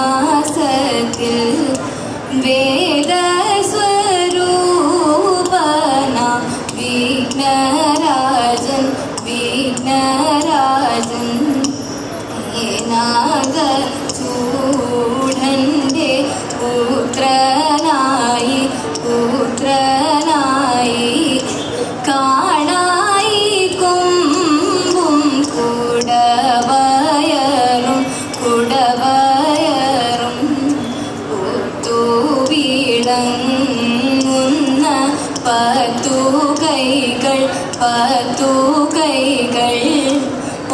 തുലാമാസത്തിൽ വേദസ്വരൂപന വിഘ്നരാജൻ നാഗചൂഢന്റെ പുത്രനായി കാണായി കൊമ്പും കുടവയറും ഒത്തുവിളങ്ങുന്ന പത്തുകൈകൾ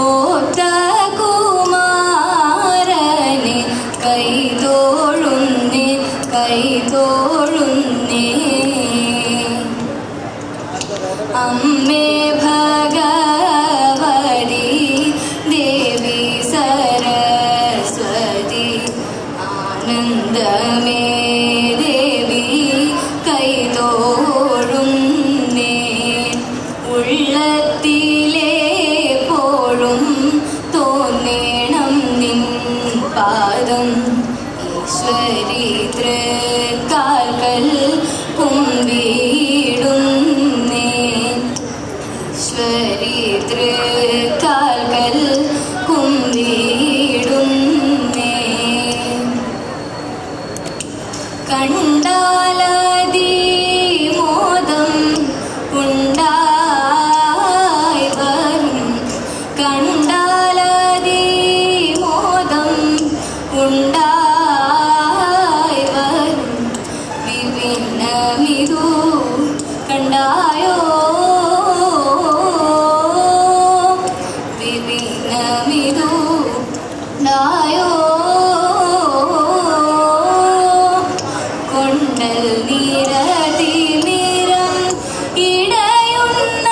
ഓത്ത കുമാരനെ കൈതോഴുന്നേ അമ്മേ ഭഗവതി ദേവി സരസ്വതി ആനന്ദമേ ദേവി കൈതോഴുന്നേ ഉള്ളത്തിലെപ്പോഴും തോന്നേണം നിൻ പാദം ഈശ്വരി തൃക്കാൽക്കൽ കുമ്പിടുന്നേ ഈശ്വരി തൃക്കാൽക്കൽ കുമ്പിടുന്നേ കണ്ടാലതി മോദം ഉണ്ടായി വരും കണ്ടാലതി മോദം ഉണ്ടായി വരും വിഭിന്നമിതു കണ്ടായോ വിഭിന്നമിതു ഉണ്ടായോ കൊണ്ടൽ നിരതി നിരം ഇടയുന്ന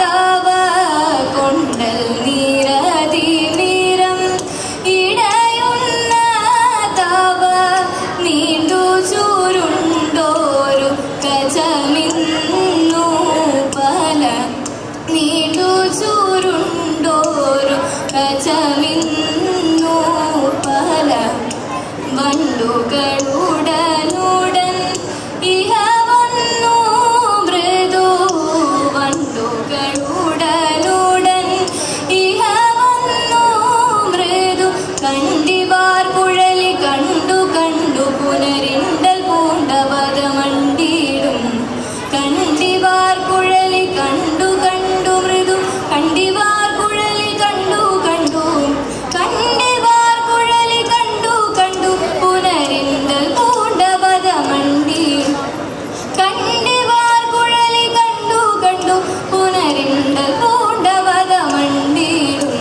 തവ കൊണ്ടൽ നിരതി നിരം ഇടയുന്ന തവ നീണ്ടു ചുരുണ്ടോരു ഗജമിന്നു പല നീണ്ടു ചുരുണ്ടോരു ഗജമിന്നു പല വണ്ടുകളുടനുടൻ ഇഹ വന്നു മൃദു വണ്ടുകളുടനുടൻ ഇഹ വന്നു മൃദു കണ്ടിവാർ കുഴലി കണ്ടു പുനരിണ്ടൽ പൂണ്ടവതമണ്ടിടും കണ്ടിവാർ കുഴലി കണ്ടു മൃദു കണ്ടിവാർ കുഴലി കണ്ടു കണ്ടിവാർ കുഴലി കണ്ടു പുനരിണ്ടൽ പൂണ്ടവതമണ്ടിടും കണ്ടിവാർ കുഴലി കണ്ടു പുനരിണ്ടൽ പൂണ്ടവതമണ്ടിടും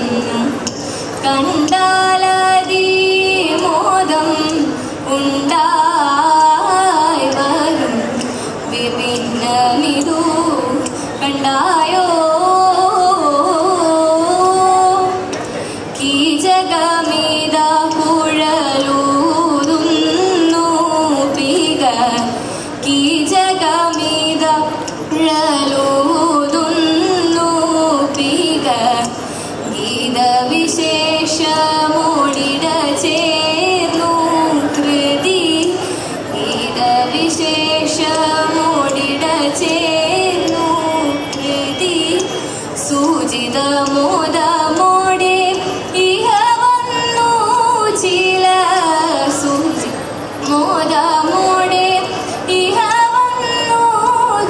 കണ്ടാലതി മോദം ഉണ്ടായി വരും വിഭിന്നമിതു കണ്ടായോ കീചകമിത കുഴലൂതുന്നു പിക കീചകമിത കുഴലൂതുന്നു പിക ഗീതവിശേഷമോടിട ചേർന്നു കൃതി ഗീതവിശേഷമോടിട ചേർന്നു കൃതി സൂചിതമോദമോടെ ഇഹ വന്നു ചില സൂചിമോദമോടെ ഇഹ വന്നു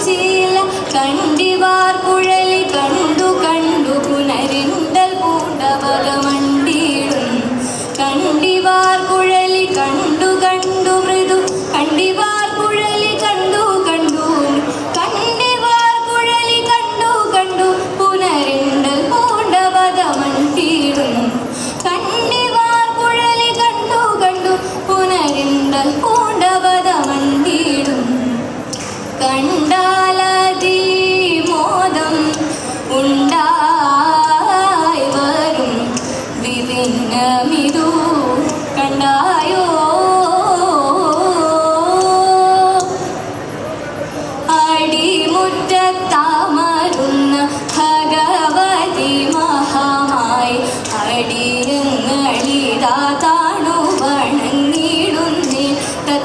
ചില കണ്ടിവാർ കുഴലി കണ്ടു പുനരിണ്ടൽ പൂണ്ടവതമണ്ടിടും കണ്ടിവാർ കുഴലി കണ്ടു മൃദു കണ്ടിവാർ കുഴലി കണ്ടു കണ്ടിവാർ കുഴലി കണ്ടു പുനരിണ്ടൽ പൂണ്ടവതമണ്ടിടും കണ്ടിവാർ കുഴലി കണ്ടു പുനരിണ്ടൽ പൂണ്ടവതമണ്ടിടും കണ്ടാലതി മോദം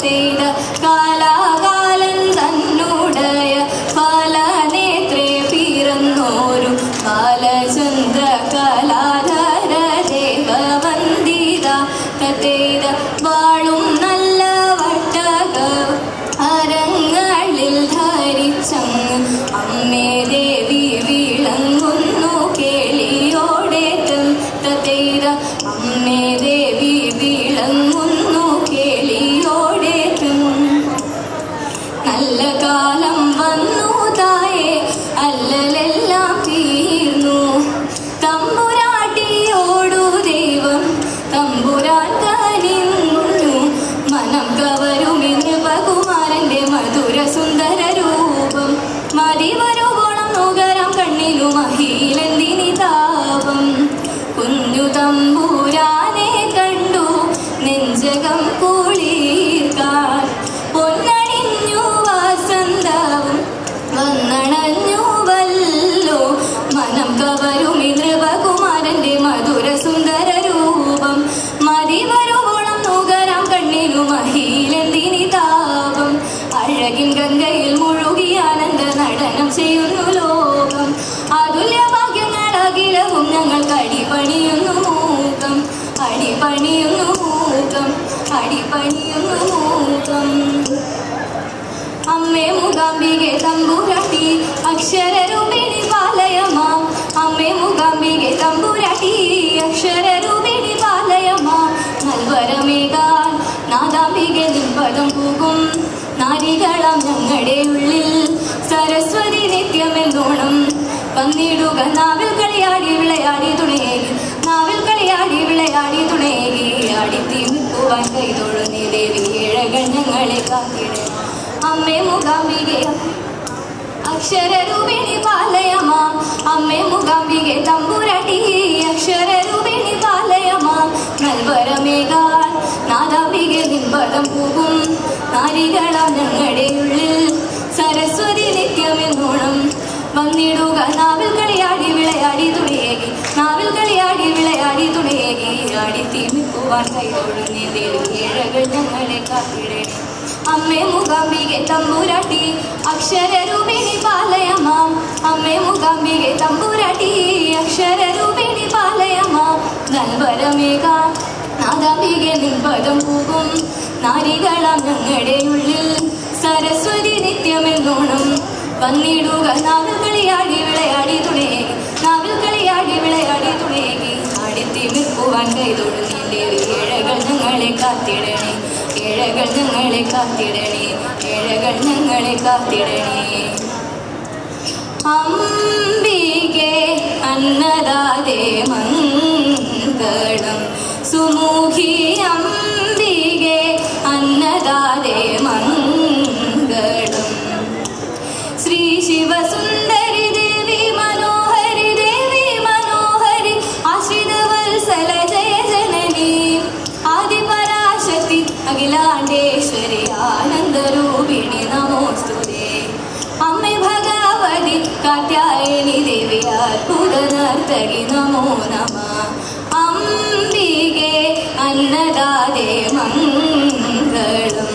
തതേത കാലാകാലൻ തന്നുടയ ഫലനേത്രേ പിറന്നോരു ബാലചന്ദ്ര കലാധര ദേവവന്ദിത തതേത വാളും നല്ല വട്ടക അരങ്ങളിൽ ധരിച്ചങ്ങ് അമ്മേ ദേവി വിളങ്ങുന്നു കേളിയോടെ തതേത അമ്മേ ദേവി വിളങ്ങുന്നു കേളിയോടെ നല്ല കാലം വന്നു തായേ അല്ലലെല്ലാം തീർന്നു തമ്പുരാട്ടിയോടു ദൈവം തമ്പുരാൻ കനിഞ്ഞു മനം കവരുമി നൃപകുമാരന്റെ മധുര സുന്ദര രൂപം മതി വരുവോളം നുകരം കണ്ണിനു മഹിയിലെന്തിനി താപം കുഞ്ഞു തമ്പുരാനെ കണ്ടു നെഞ്ചകം കുളിർക്കാൻ പൊന്നണിഞ്ഞു വസന്തവും വന്നണഞ്ഞുവല്ലോ മനം കവരുമി നൃപകുമാരന്റെ മധുര സുന്ദര രൂപം മതി വരുവോളം നുകരം കണ്ണിനു മഹിയിലെന്തിനി താപം അഴകിൻ ഗംഗയിൽ മുഴുകി ആനന്ദ നടനം ചെയ്യുന്നു ലോകം അതുല്യ ഭാഗ്യങ്ങൾ അഖിലവും ഞങ്ങൾക്ക് അടിപണിയുന്നു മൂകം അടിപണിയുന്നു മൂകം അടിപണിയുന്നു മൂകം അമ്മേ മൂകാംബികെ തമ്പുരാട്ടി അക്ഷരരൂപിണി പാലയമാം അമ്മേ മൂകാംബികെ തമ്പുരാട്ടി അക്ഷരരൂപിണി പാലയമാം നൽവരമേകാൻ നാദാംബികെ നിൻപദം പോകും നാരികളാം ഞങ്ങളുടെ ഉള്ളിൽ സരസ്വതി നിത്യമെന്നോണം വന്നിടുക നാവിൽ കളിയാടി വിളയാടി തുണയേകി നാവിൽ കളിയാടി വിളയാടി തുണയേകി ആടിത്തി നിൽക്കുവാൻ കൈതൊഴുന്നേ ദേവി ഏഴകൾ ഞങ്ങളെ കാത്തിടേ അമ്മേ മൂകാംബികെ അക്ഷരരൂപിണി പാലയമാം അമ്മേ മൂകാംബികെ തമ്പുരാട്ടി അക്ഷരരൂപിണി പാലയമാം നൽവരമേകാൻ നാദാംബികെ നിൻപദം പോകും നാരികളാം ഞങ്ങളുടെ ഉള്ളിൽ സരസ്വതി നിത്യമെന്നോണം വന്നിടുക നാവിൽ കളിയാടി വിളയാടി തുണയേകി നാവിൽ കളിയാടി വിളയാടി തുണയേകി ആടിത്തി നിൽക്കുവാൻ കൈതൊഴുന്നേ ദേവി ഏഴകൾ ഞങ്ങളെ കാത്തിടേ അമ്മേ മൂകാംബികെ തമ്പുരാട്ടി അക്ഷരരൂപിണി പാലയമാം അമ്മേ മൂകാംബികെ തമ്പുരാട്ടി അക്ഷരരൂപിണി പാലയമാം നൽവരമേകാൻ നാദാംബികെ നിൻപദം പോകും നാരികളാം ഞങ്ങളുടെ ഉള്ളിൽ സരസ്വതി നിത്യമെന്നോണം വന്നിടുക നാവിൽ കളിയാടി വിളയാടി തുണയേകി നാവിൽ കളിയാടി വിളയാടി തുണയേകി ആടിത്തി നിൽക്കുവാൻ കൈതൊഴുന്നേ ദേവി ഏഴകൾ ഞങ്ങളെ കാത്തിടണേ ഏഴകൾ ഞങ്ങളെ കാത്തിടണേ ഏഴകൾ ഞങ്ങളെ കാത്തിടണേ അംബികെ അന്നദാതേ മംഗളം സുമുഖി അംബികെ അന്നദാതേ മംഗളം ശ്രീ ശിവസുന്ദരി ദേവി മനോഹരി ആശ്രിതവത്സല ജയ ജനനി ആദിപരാശക്തി അഖിലാണ്ടേശ്വരി ആനന്ദരൂപിണി നമോസ്തുതേ അമ്മേ ഭഗവതി കാത്യായനി ദേവി അദ്ഭുത നർത്തകി നമോ നമഃ അംബികെ അന്നദാതേ മംഗളം